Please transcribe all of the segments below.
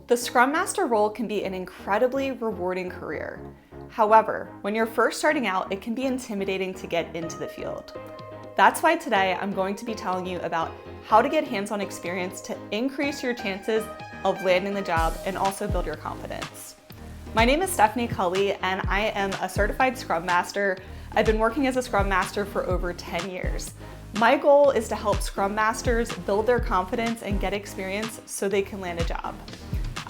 The Scrum Master role can be an incredibly rewarding career. However, when you're first starting out, it can be intimidating to get into the field. That's why today I'm going to be telling you about how to get hands-on experience to increase your chances of landing the job and also build your confidence. My name is Stephanie Cully and I am a certified Scrum Master. I've been working as a Scrum Master for over 10 years. My goal is to help Scrum Masters build their confidence and get experience so they can land a job.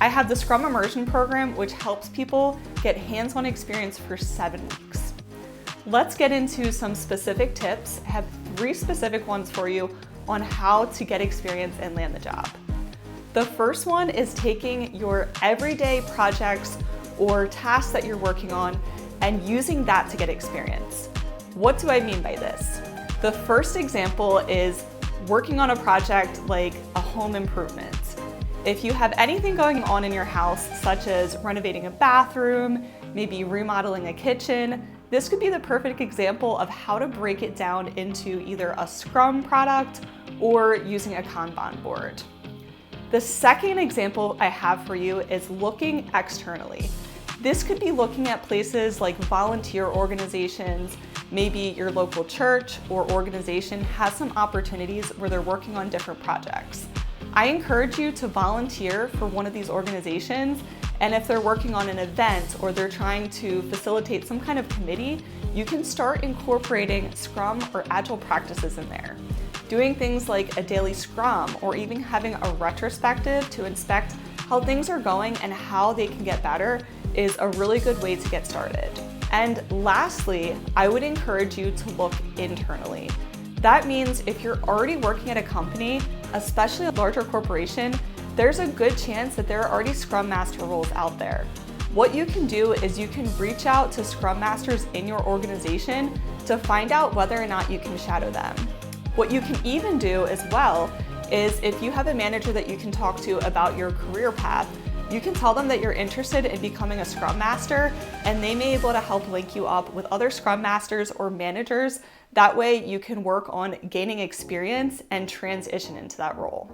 I have the Scrum Immersion Program, which helps people get hands-on experience for 7 weeks. Let's get into some specific tips. I have 3 specific ones for you on how to get experience and land the job. The first one is taking your everyday projects or tasks that you're working on and using that to get experience. What do I mean by this? The first example is working on a project like a home improvement. If you have anything going on in your house, such as renovating a bathroom, maybe remodeling a kitchen, this could be the perfect example of how to break it down into either a Scrum product or using a Kanban board. The second example I have for you is looking externally. This could be looking at places like volunteer organizations, maybe your local church or organization has some opportunities where they're working on different projects. I encourage you to volunteer for one of these organizations, and if they're working on an event or they're trying to facilitate some kind of committee, you can start incorporating Scrum or Agile practices in there. Doing things like a daily Scrum or even having a retrospective to inspect how things are going and how they can get better is a really good way to get started. And lastly, I would encourage you to look internally. That means if you're already working at a company, especially a larger corporation, there's a good chance that there are already Scrum Master roles out there. What you can do is you can reach out to Scrum Masters in your organization to find out whether or not you can shadow them. What you can even do as well is if you have a manager that you can talk to about your career path, you can tell them that you're interested in becoming a Scrum Master, and they may be able to help link you up with other Scrum Masters or managers. That way you can work on gaining experience and transition into that role.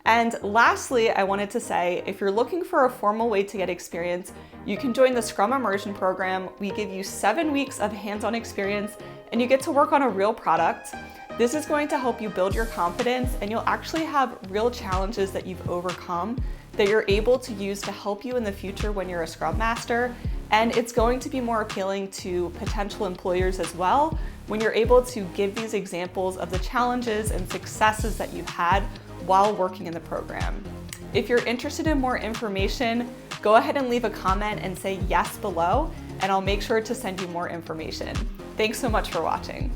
And lastly, I wanted to say, if you're looking for a formal way to get experience, you can join the Scrum Immersion Program. We give you 7 weeks of hands-on experience and you get to work on a real product. This is going to help you build your confidence, and you'll actually have real challenges that you've overcome that you're able to use to help you in the future when you're a Scrum Master. And it's going to be more appealing to potential employers as well when you're able to give these examples of the challenges and successes that you had while working in the program. If you're interested in more information, go ahead and leave a comment and say yes below, and I'll make sure to send you more information. Thanks so much for watching.